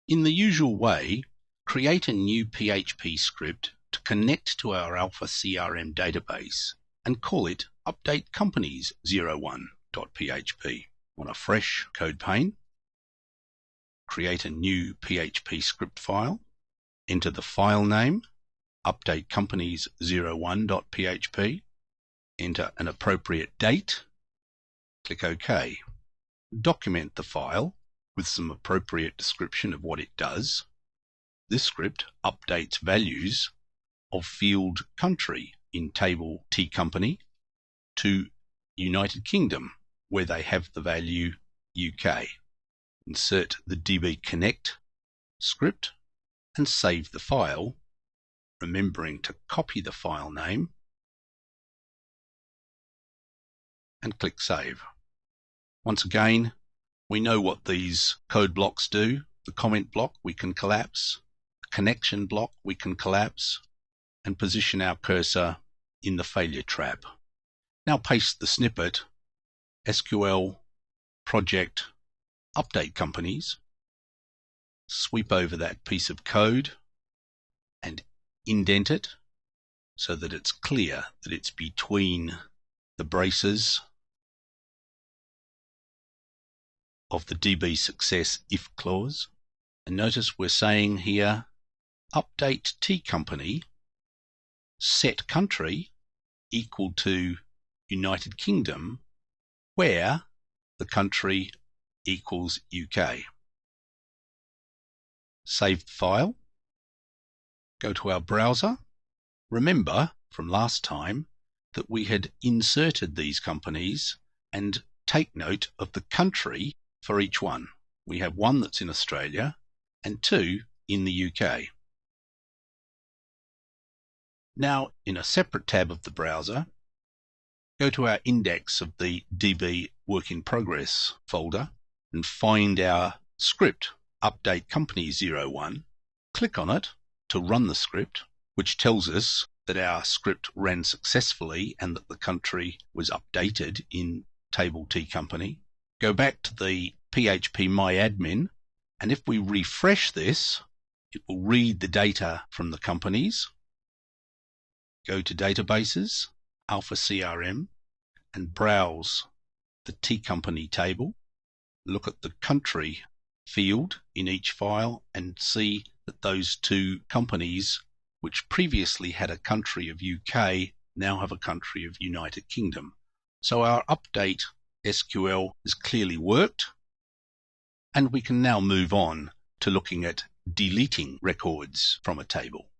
In the usual way, create a new PHP script to connect to our Alpha CRM database and call it updatecompanies01.php. On a fresh code pane, create a new PHP script file, enter the file name updatecompanies01.php, enter an appropriate date, click OK. Document the file with some appropriate description of what it does. This script updates values of field country in table T company to United Kingdom, where they have the value UK. Insert the DB Connect script and save the file, remembering to copy the file name and click Save. Once again, we know what these code blocks do. The comment block we can collapse, the connection block we can collapse, and position our cursor in the failure trap. Now paste the snippet SQL project update companies, sweep over that piece of code and indent it so that it's clear that it's between the braces of the DB success if clause. And notice we're saying here update T company set country equal to United Kingdom, where the country equals UK. Save the file, go to our browser. Remember from last time that we had inserted these companies, and take note of the country for each one. We have one that's in Australia and two in the UK. Now, in a separate tab of the browser, go to our index of the DB Work in Progress folder and find our script, Update Company 01. Click on it to run the script, which tells us that our script ran successfully and that the country was updated in table T company. Go back to the PHP MyAdmin, and if we refresh this, it will read the data from the companies. Go to Databases, Alpha CRM, and browse the T company table. Look at the country field in each file and see that those two companies, which previously had a country of UK, now have a country of United Kingdom. So our update SQL has clearly worked, and we can now move on to looking at deleting records from a table.